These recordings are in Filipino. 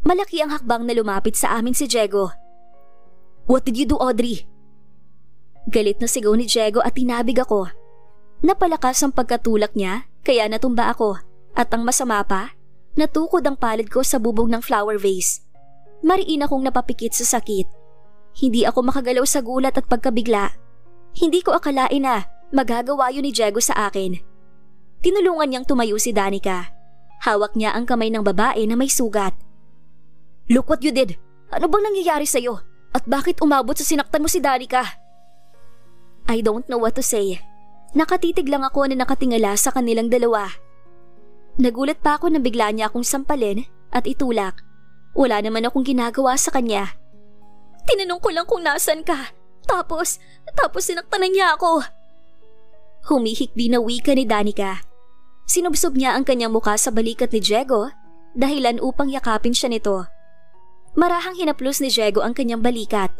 Malaki ang hakbang na lumapit sa amin si Diego. "What did you do, Audrey?" Galit na sigaw ni Diego at tinabig ako. Napalakas ang pagkatulak niya kaya natumba ako at ang masama pa, natukod ang palad ko sa bubong ng flower vase. Mariin akong napapikit sa sakit. Hindi ako makagalaw sa gulat at pagkabigla. Hindi ko akalain na magagawa yun ni Diego sa akin. Tinulungan niyang tumayo si Danica. Hawak niya ang kamay ng babae na may sugat. "Look what you did! Ano bang nangyayari sa'yo? At bakit umabot sa sinaktan mo si Danica?" I don't know what to say. Nakatitig lang ako na nakatingala sa kanilang dalawa. Nagulat pa ako na bigla niya akong sampalin at itulak. Wala naman akong ginagawa sa kanya. "Tinanong ko lang kung nasan ka. Tapos sinaktan na niya ako." Humihikbi na wika ni Danica. Sinubsob niya ang kanyang mukha sa balikat ni Diego, dahilan upang yakapin siya nito. Marahang hinaplos ni Diego ang kanyang balikat.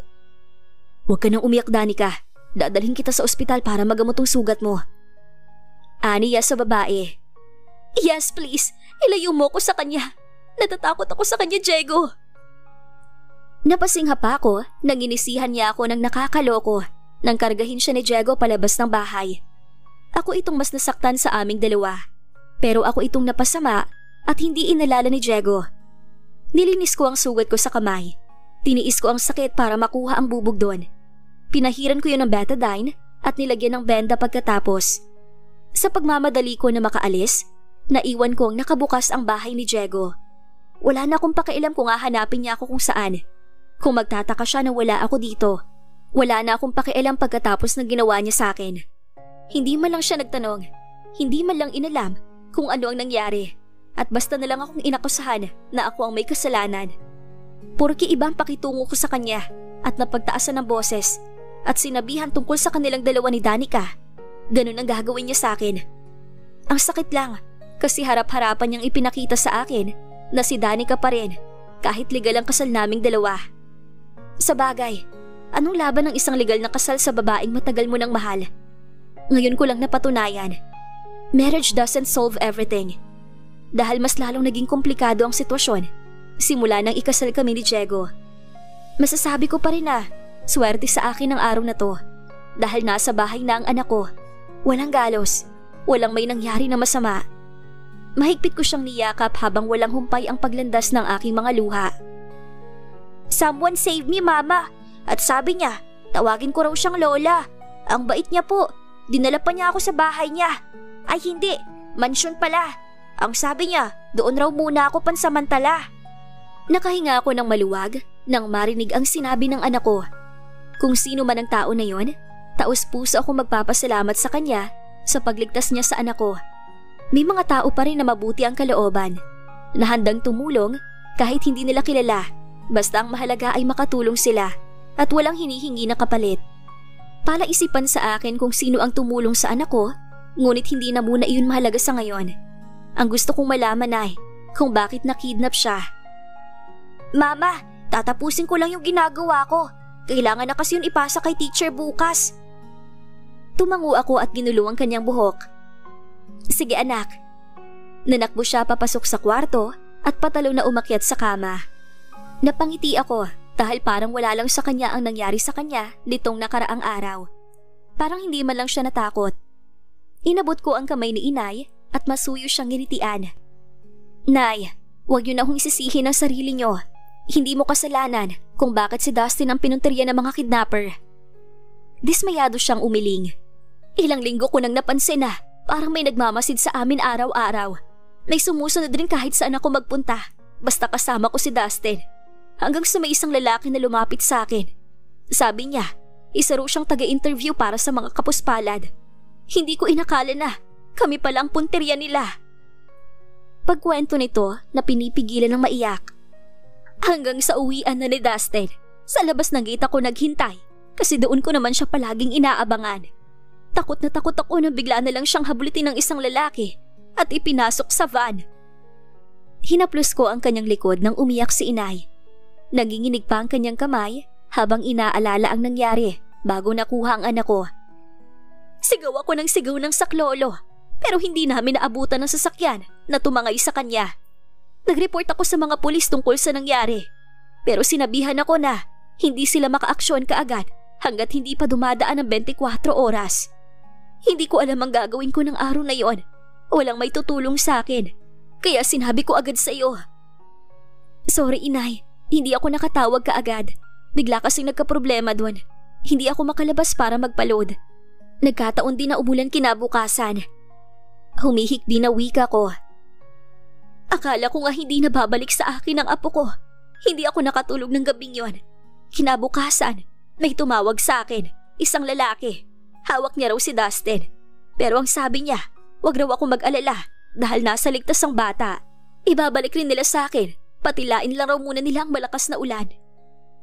"Huwag ka nang umiyak, Danica. Dadalhin kita sa ospital para magamot ang sugat mo." Aniya sa babae. "Yes, please. Ilayo mo ko sa kanya. Natatakot ako sa kanya, Diego." Napasingha pa ako nang inisihan niya ako ng nakakaloko nang kargahin siya ni Diego palabas ng bahay. Ako itong mas nasaktan sa aming dalawa. Pero ako itong napasama at hindi inalala ni Diego. Nilinis ko ang sugat ko sa kamay. Tiniis ko ang sakit para makuha ang bubog doon. Pinahiran ko yun ng betadine at nilagyan ng benda pagkatapos. Sa pagmamadali ko na makaalis, naiwan kong nakabukas ang bahay ni Diego. Wala na akong pakialam kung hahanapin niya ako kung saan. Kung magtataka siya na wala ako dito, wala na akong pakialam pagkatapos ng ginawa niya sa akin. Hindi man lang siya nagtanong, hindi man lang inalam kung ano ang nangyari, at basta na lang akong inakusahan na ako ang may kasalanan. Porke iba ang pakitungo ko sa kanya at napagtaasan ng boses at sinabihan tungkol sa kanilang dalawa ni Danica, ganun ang gagawin niya sa akin. Ang sakit lang kasi harap-harapan niyang ipinakita sa akin na si Danica pa rin kahit legal ang kasal naming dalawa. Sa bagay, anong laban ng isang legal na kasal sa babaeng matagal mo nang mahal? Ngayon ko lang napatunayan, marriage doesn't solve everything. Dahil mas lalong naging komplikado ang sitwasyon simula nang ikasal kami ni Diego. Masasabi ko pa rin na swerte sa akin ang araw na to dahil nasa bahay na ang anak ko. Walang galos, walang may nangyari na masama. Mahigpit ko siyang niyakap habang walang humpay ang paglandas ng aking mga luha. "Someone save me, Mama! At sabi niya, tawagin ko raw siyang Lola. Ang bait niya po. Dinala pa niya ako sa bahay niya. Ay hindi, mansyon pala. Ang sabi niya, doon raw muna ako pansamantala." Nakahinga ako ng maluwag nang marinig ang sinabi ng anak ko. Kung sino man ang tao na yon, taos-puso ako magpapasalamat sa kanya sa pagligtas niya sa anak ko. May mga tao pa rin na mabuti ang kalooban, na handang tumulong kahit hindi nila kilala, basta ang mahalaga ay makatulong sila at walang hinihingi na kapalit. Palaisipan sa akin kung sino ang tumulong sa anak ko, ngunit hindi na muna iyon mahalaga sa ngayon. Ang gusto kong malaman ay kung bakit nakidnap siya. "Mama, tatapusin ko lang yung ginagawa ko. Kailangan na kasi yun ipasa kay teacher bukas." Tumango ako at ginulong ang kanyang buhok. "Sige anak." Nanakbo siya papasok sa kwarto at patalo na umakyat sa kama. Napangiti ako dahil parang wala lang sa kanya ang nangyari sa kanya nitong nakaraang araw. Parang hindi man lang siya natakot. Inabot ko ang kamay ni inay at masuyo siyang ginitian. "Nay, huwag niyo na akong isisihin ang sarili niyo. Hindi mo kasalanan kung bakit si Dustin ang pinunteriya ng mga kidnapper." Dismayado siyang umiling. "Ilang linggo ko nang napansin na parang may nagmamasid sa amin araw-araw. May sumusunod rin kahit saan ako magpunta, basta kasama ko si Dustin. Hanggang sa may isang lalaki na lumapit sa akin. Sabi niya, isa raw siyang taga-interview para sa mga kapuspalad. Hindi ko inakala na kami pala ang punteriya nila." Pagkwento nito na pinipigilan ng maiyak. Hanggang sa uwian na ni Dustin, sa labas ng gate ako naghintay kasi doon ko naman siya palaging inaabangan. Takot na takot ako nang bigla na lang siyang habulitin ng isang lalaki at ipinasok sa van. Hinaplos ko ang kanyang likod nang umiyak si inay. Nanginginig pa ang kanyang kamay habang inaalala ang nangyari bago nakuha ang anak ko. Sigaw ako ng sigaw ng saklolo pero hindi namin naabutan ng sasakyan na tumangay sa kanya. Nag-report ako sa mga pulis tungkol sa nangyari. Pero sinabihan ako na hindi sila makaaksyon kaagad hanggat hindi pa dumadaan ang 24 oras. Hindi ko alam ang gagawin ko ng araw na yon. Walang may tutulong sa akin. Kaya sinabi ko agad sa iyo. Sorry, Inay. Hindi ako nakatawag kaagad. Bigla kasing nagkaproblema doon. Hindi ako makalabas para magpa-load. Nagkataon din na umulan kinabukasan. Humihikbi na wika ko. Akala ko nga hindi na babalik sa akin ang apo ko. Hindi ako nakatulog ng gabing yon. Kinabukasan, may tumawag sa akin. Isang lalaki. Hawak niya raw si Dustin. Pero ang sabi niya, wag raw ako mag-alala dahil nasa ligtas ang bata. Ibabalik rin nila sa akin. Patilain lang raw muna nila ang malakas na ulan.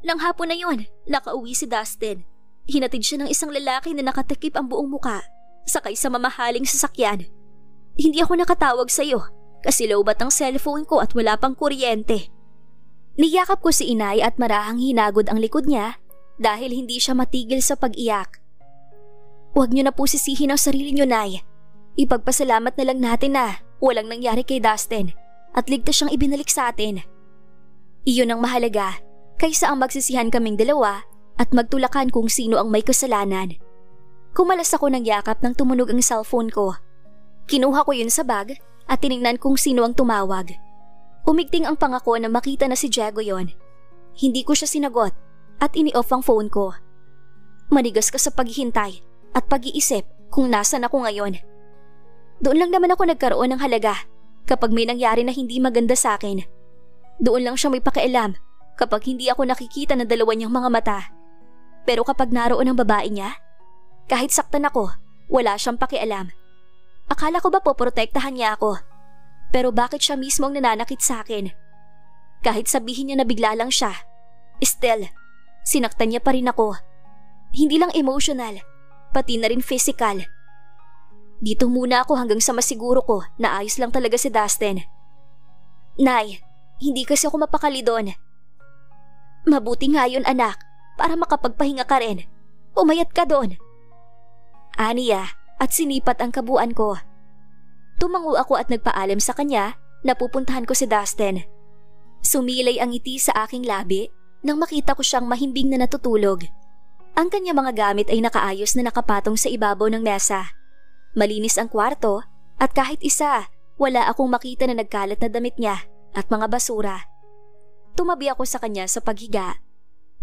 Nang hapon na yon, nakauwi si Dustin. Hinatid siya ng isang lalaki na nakatakip ang buong muka, sakay sa mamahaling sasakyan. Hindi ako nakatawag sa iyo kasi lowbat ang cellphone ko at wala pang kuryente. Niyakap ko si Inay at marahang hinagod ang likod niya dahil hindi siya matigil sa pag-iyak. Huwag niyo na po sisihin ang sarili niyo, Nay. Ipagpasalamat na lang natin na walang nangyari kay Dustin at ligtas siyang ibinalik sa atin. Iyon ang mahalaga kaysa ang magsisihan kaming dalawa at magtulakan kung sino ang may kasalanan. Kumalas ako ng yakap nang tumunog ang cellphone ko. Kinuha ko yun sa bag at tiningnan kung sino ang tumawag. Umigting ang pangako na makita na si Diego yon. Hindi ko siya sinagot at ini-off ang phone ko. Manigas ka sa paghihintay at pag-iisip kung nasan ako ngayon. Doon lang naman ako nagkaroon ng halaga kapag may nangyari na hindi maganda sa akin. Doon lang siya may pakialam kapag hindi ako nakikita ng dalawa niyang mga mata. Pero kapag naroon ang babae niya, kahit saktan ako, wala siyang pakialam. Akala ko ba poprotektahan niya ako? Pero bakit siya mismo ang nananakit sa akin? Kahit sabihin niya na bigla lang siya, still, sinaktan niya pa rin ako. Hindi lang emotional, pati na rin physical. Dito muna ako hanggang sa masiguro ko na ayos lang talaga si Dustin. Nay, hindi kasi ako mapakali doon. Mabuti nga yun, anak, para makapagpahinga ka rin. Umayat ka doon. Aniya at sinipat ang kabuuan ko. Tumango ako at nagpaalam sa kanya na pupuntahan ko si Dustin. Sumilay ang ngiti sa aking labi nang makita ko siyang mahimbing na natutulog. Ang kanya mga gamit ay nakaayos na nakapatong sa ibabaw ng mesa. Malinis ang kwarto at kahit isa, wala akong makita na nagkalat na damit niya at mga basura. Tumabi ako sa kanya sa paghiga.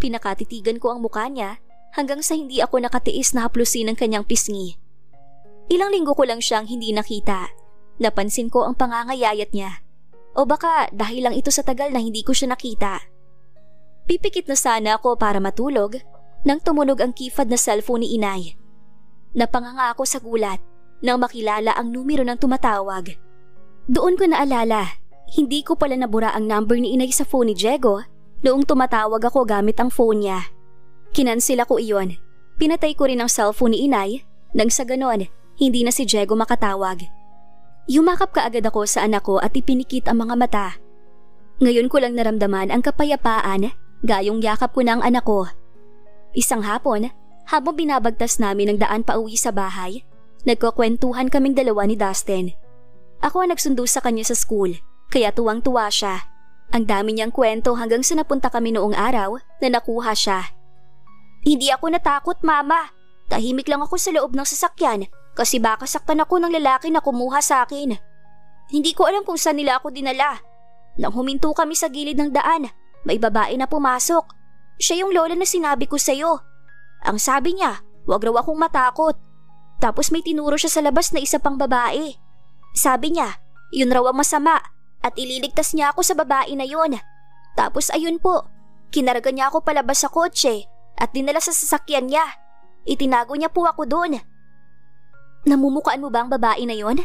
Pinakatitigan ko ang mukha niya hanggang sa hindi ako nakatiis na haplusin ang kanyang pisngi. Ilang linggo ko lang siyang hindi nakita. Napansin ko ang pangangayayat niya. O baka dahil lang ito sa tagal na hindi ko siya nakita. Pipikit na sana ako para matulog nang tumunog ang keypad na cellphone ni Inay. Napanganga ako sa gulat nang makilala ang numero ng tumatawag. Doon ko naalala, hindi ko pala nabura ang number ni Inay sa phone ni Diego noong tumatawag ako gamit ang phone niya. Kinansela ko iyon. Pinatay ko rin ang cellphone ni Inay nang sa ganon, hindi na si Diego makatawag. Yumakap kaagad ako sa anak ko at ipinikit ang mga mata. Ngayon ko lang naramdaman ang kapayapaan gayong yakap ko ng anak ko. Isang hapon, habang binabagtas namin ang daan pa uwi sa bahay, nagkukwentuhan kaming dalawa ni Dustin. Ako ang nagsundo sa kanya sa school, kaya tuwang-tuwa siya. Ang dami niyang kwento hanggang sa napunta kami noong araw na nakuha siya. Hindi ako natakot, Mama. Tahimik lang ako sa loob ng sasakyan kasi baka saktan ako ng lalaki na kumuha sa akin. Hindi ko alam kung saan nila ako dinala. Nang huminto kami sa gilid ng daan, may babae na pumasok. Siya yung lola na sinabi ko sa'yo. Ang sabi niya, wag raw akong matakot. Tapos may tinuro siya sa labas na isa pang babae. Sabi niya, yun raw ang masama at ililigtas niya ako sa babae na yun. Tapos ayun po, kinarga niya ako palabas sa kotse at dinala sa sasakyan niya. Itinago niya po ako doon. Namumukaan mo ba ang babae na yun?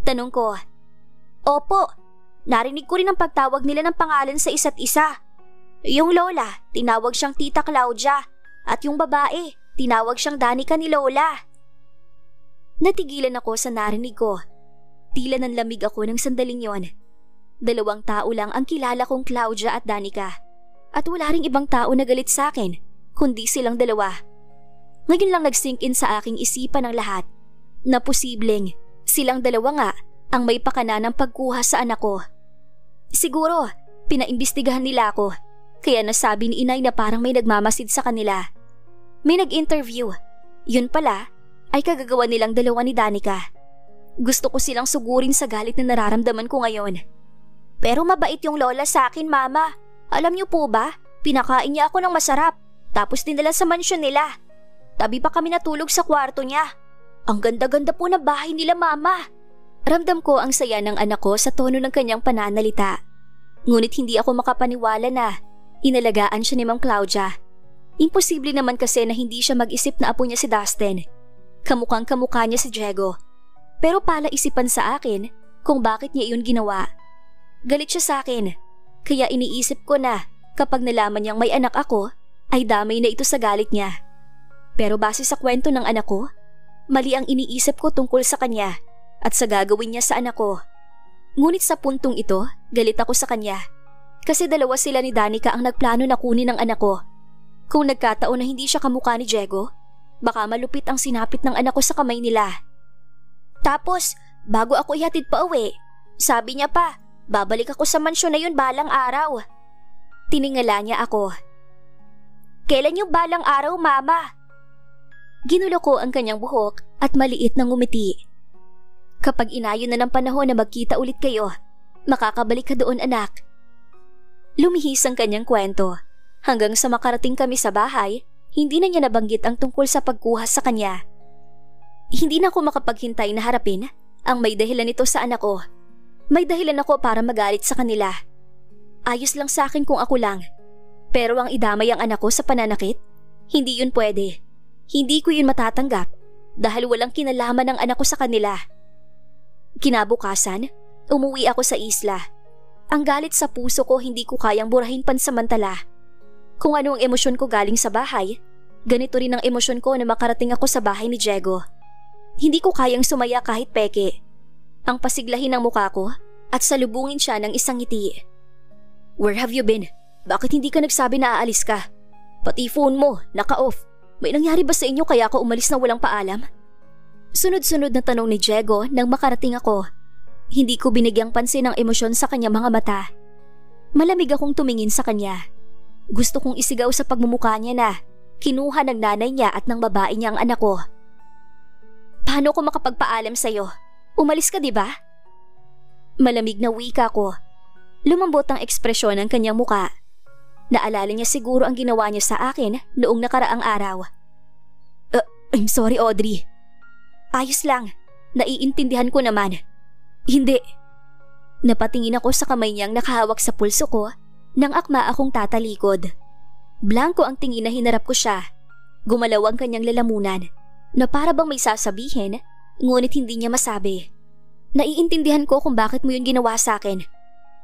Tanong ko. Opo, narinig ko rin ang pagtawag nila ng pangalan sa isa't isa. Yung lola, tinawag siyang Tita Claudia at yung babae, tinawag siyang Danica ni Lola. Natigilan ako sa narinig ko. Tila nanlamig ako ng sandaling yon. 2 tao lang ang kilala kong Claudia at Danica. At wala ring ibang tao na galit sa akin, kundi silang 2. Ngayon lang nag-sink in sa aking isipan ng lahat na posibleng silang 2 nga ang may pakana ng pagkuha sa anak ko. Siguro, pinaimbestigahan nila ako. Kaya nasabi ni inay na parang may nagmamasid sa kanila. May nag-interview. Yun pala, ay kagagawa nilang dalawa ni Danica. Gusto ko silang sugurin sa galit na nararamdaman ko ngayon. Pero mabait yung lola sa akin, Mama. Alam niyo po ba, pinakain niya ako ng masarap. Tapos dinala sa mansyon nila. Tabi pa kami natulog sa kwarto niya. Ang ganda-ganda po ng bahay nila, Mama. Ramdam ko ang saya ng anak ko sa tono ng kanyang pananalita. Ngunit hindi ako makapaniwala na inalagaan siya ni Ma'am Claudia. Imposible naman kasi na hindi siya mag-isip na apo niya si Dustin. Kamukhang kamukha niya si Diego. Pero pala isipan sa akin kung bakit niya iyon ginawa. Galit siya sa akin, kaya iniisip ko na kapag nalaman niyang may anak ako, ay damay na ito sa galit niya. Pero base sa kwento ng anak ko, mali ang iniisip ko tungkol sa kanya at sa gagawin niya sa anak ko. Ngunit sa puntong ito, galit ako sa kanya. Kasi dalawa sila ni Danica ang nagplano na kunin ang anak ko. Kung nagkataon na hindi siya kamukha ni Diego, baka malupit ang sinapit ng anak ko sa kamay nila. Tapos, bago ako ihatid pa uwi, sabi niya pa, babalik ako sa mansyon na yun balang araw. Tiningala niya ako. Kailan yung balang araw, Mama? Ginulo ko ang kanyang buhok at maliit na ngumiti. Kapag inayon na ng panahon na magkita ulit kayo, makakabalik ka doon, anak. Lumihis ang kanyang kwento. Hanggang sa makarating kami sa bahay, hindi na niya nabanggit ang tungkol sa pagkuha sa kanya. Hindi na ako makapaghintay na harapin ang may dahilan nito sa anak ko. May dahilan ako para magalit sa kanila. Ayos lang sa akin kung ako lang. Pero ang idamay ang anak ko sa pananakit, hindi yun pwede. Hindi ko yun matatanggap dahil walang kinalaman ng anak ko sa kanila. Kinabukasan, umuwi ako sa isla. Ang galit sa puso ko hindi ko kayang burahin pansamantala. Kung ano ang emosyon ko galing sa bahay, ganito rin ang emosyon ko na makarating ako sa bahay ni Diego. Hindi ko kayang sumaya kahit peke. Ang pasiglahin ng mukha ko at salubungin siya ng isang ngiti. Where have you been? Bakit hindi ka nagsabi na aalis ka? Pati phone mo, naka-off. May nangyari ba sa inyo kaya ako umalis na walang paalam? Sunod-sunod na tanong ni Diego nang makarating ako. Hindi ko binigyang pansin ang emosyon sa kanyang mga mata. Malamig akong tumingin sa kanya. Gusto kong isigaw sa pagmumukha niya na kinuha ng nanay niya at ng babae niya ang anak ko. Paano ko makapagpaalam sa'yo? Umalis ka, di ba? Malamig na wika ko. Lumambot ang ekspresyon ng kanyang muka. Naalala niya siguro ang ginawa niya sa akin noong nakaraang araw. I'm sorry, Audrey. Ayos lang. Naiintindihan ko naman. Hindi. Napatingin ako sa kamay niyang nakahawak sa pulso ko nang akma akong tatalikod. Blanko ang tingin na hinarap ko siya. Gumalaw ang kanyang lalamunan na para bang may sasabihin ngunit hindi niya masabi. Naiintindihan ko kung bakit mo yun ginawa sa akin.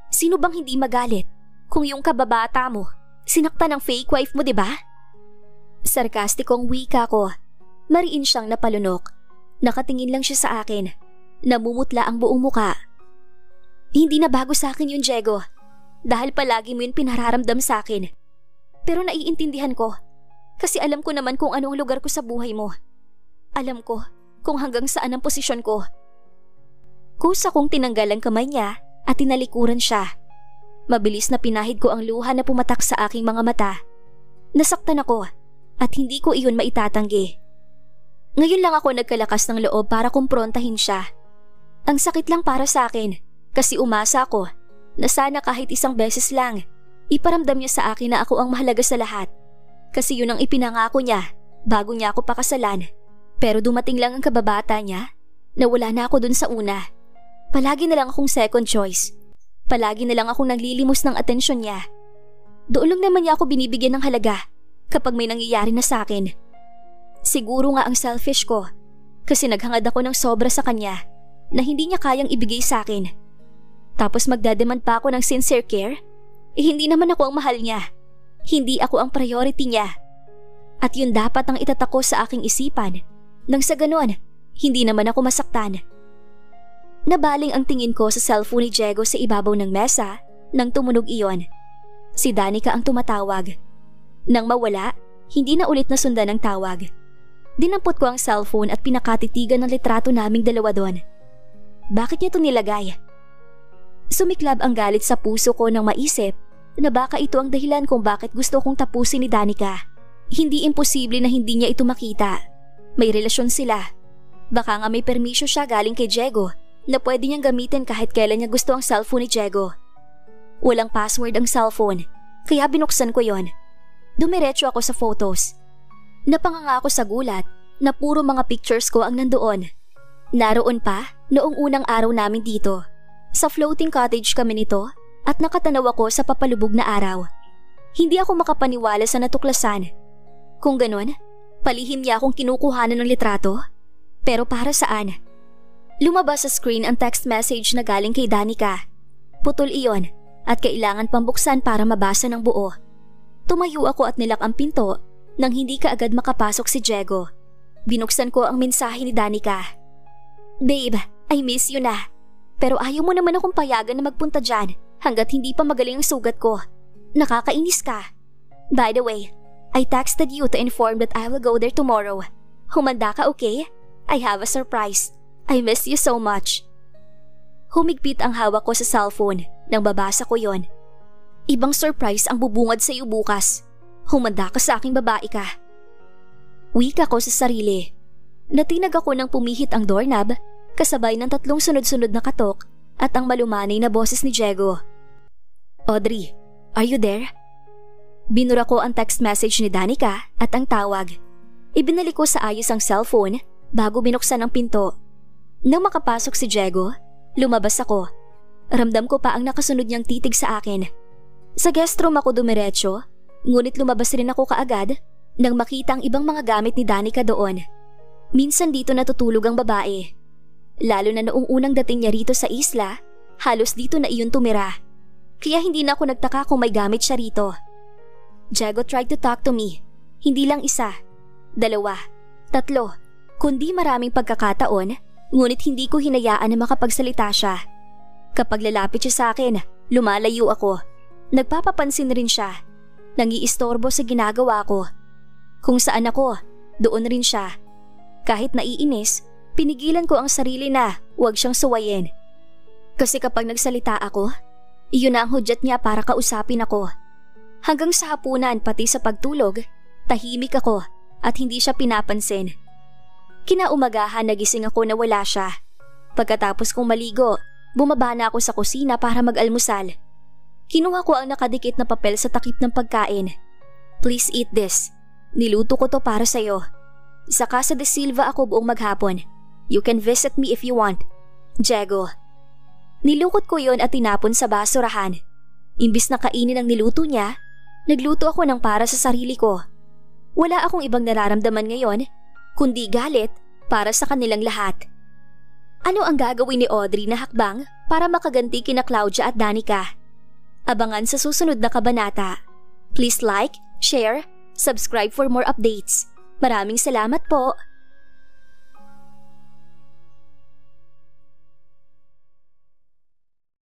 Sino bang hindi magalit kung yung kababata mo sinaktan ng fake wife mo, di ba? Sarkastikong wika ko. Mariin siyang napalunok. Nakatingin lang siya sa akin. Namumutla ang buong muka. Hindi na bago sa akin yun, Diego. Dahil palagi mo yun pinararamdam sa akin. Pero naiintindihan ko. Kasi alam ko naman kung anong lugar ko sa buhay mo. Alam ko kung hanggang saan ang posisyon ko. Kusa kong tinanggal ang kamay niya at tinalikuran siya. Mabilis na pinahid ko ang luha na pumatak sa aking mga mata. Nasaktan ako at hindi ko iyon maitatanggi. Ngayon lang ako nagkalakas ng loob para kumprontahin siya. Ang sakit lang para sa akin kasi umasa ako na sana kahit isang beses lang iparamdam niya sa akin na ako ang mahalaga sa lahat. Kasi yun ang ipinangako niya bago niya ako pakasalan. Pero dumating lang ang kababata niya na wala na ako dun sa una. Palagi na lang akong second choice. Palagi na lang akong naglilimos ng atensyon niya. Doon lang naman niya ako binibigyan ng halaga kapag may nangyayari na sa akin. Siguro nga ang selfish ko kasi naghangad ako ng sobra sa kanya na hindi niya kayang ibigay sa akin. Tapos magdademand pa ako ng sincere care? Hindi naman ako ang mahal niya. Hindi ako ang priority niya. At yun dapat ang itatak ko sa aking isipan nang sa ganon, hindi naman ako masaktan. Nabaling ang tingin ko sa cellphone ni Diego sa ibabaw ng mesa nang tumunog iyon. Si Danica ang tumatawag. Nang mawala, hindi na ulit nasundan ang tawag. Dinampot ko ang cellphone at pinakatitigan ng litrato naming dalawa doon. Bakit niya ito nilagay? Sumiklab ang galit sa puso ko nang maisip na baka ito ang dahilan kung bakit gusto kong tapusin ni Danica. Hindi imposible na hindi niya ito makita. May relasyon sila. Baka nga may permisyo siya galing kay Diego na pwede niyang gamitin kahit kailan niya gusto ang cellphone ni Diego. Walang password ang cellphone, kaya binuksan ko yon. Dumiretso ako sa photos. Napanganga ako sa gulat na puro mga pictures ko ang nandoon. Naroon pa noong unang araw namin dito. Sa floating cottage kami nito at nakatanaw ako sa papalubog na araw. Hindi ako makapaniwala sa natuklasan. Kung ganon, palihim niya akong kinukuhanan ng litrato. Pero para saan? Lumabas sa screen ang text message na galing kay Danica. Putol iyon at kailangan pang buksan para mabasa ng buo. Tumayo ako at nilak ang pinto nang hindi kaagad makapasok si Diego. Binuksan ko ang mensahe ni Danica. "Babe, I miss you na. Pero ayaw mo naman akong payagan na magpunta dyan hanggat hindi pa magaling ang sugat ko. Nakakainis ka. By the way, I texted you to inform that I will go there tomorrow. Humanda ka, okay? I have a surprise. I miss you so much." Humigpit ang hawak ko sa cellphone nang babasa ko yon. "Ibang surprise ang bubungad sa iyo bukas. Humanda ka sa aking babae ka." Wika ko sa sarili. Natinag ako nang pumihit ang doorknob kasabay ng 3 sunod-sunod na katok at ang malumanay na boses ni Diego. "Audrey, are you there?" Binura ko ang text message ni Danica at ang tawag. Ibinalik ko sa ayos ang cellphone bago binuksan ang pinto. Nang makapasok si Diego, lumabas ako. Ramdam ko pa ang nakasunod niyang titig sa akin. Sa guest room ako dumiretso, ngunit lumabas rin ako kaagad nang makita ang ibang mga gamit ni Danica doon. Minsan dito natutulog ang babae. Lalo na noong unang dating niya rito sa isla, halos dito na iyon tumira. Kaya hindi na ako nagtaka kung may gamit siya rito. Diego tried to talk to me. Hindi lang 1, 2, 3, kundi maraming pagkakataon, ngunit hindi ko hinayaan na makapagsalita siya. Kapag lalapit siya sa akin, lumalayo ako. Nagpapapansin rin siya. Nangiistorbo sa ginagawa ko. Kung saan ako, doon rin siya. Kahit naiinis, pinigilan ko ang sarili na huwag siyang suwayin. Kasi kapag nagsalita ako, iyon na ang hudyat niya para kausapin ako. Hanggang sa hapunan pati sa pagtulog, tahimik ako at hindi siya pinapansin. Kinaumagahan nagising ako na wala siya. Pagkatapos kong maligo, bumaba na ako sa kusina para mag-almusal. Kinuha ko ang nakadikit na papel sa takip ng pagkain. "Please eat this. Niluto ko to para sa'yo. Sa Casa de Silva ako buong maghapon. You can visit me if you want. Diego." Nilukot ko yon at tinapon sa basurahan. Imbis na kainin ang niluto niya, nagluto ako ng para sa sarili ko. Wala akong ibang nararamdaman ngayon, kundi galit para sa kanilang lahat. Ano ang gagawin ni Audrey na hakbang para makaganti kina Claudia at Danica? Abangan sa susunod na kabanata. Please like, share, subscribe for more updates. Maraming salamat po!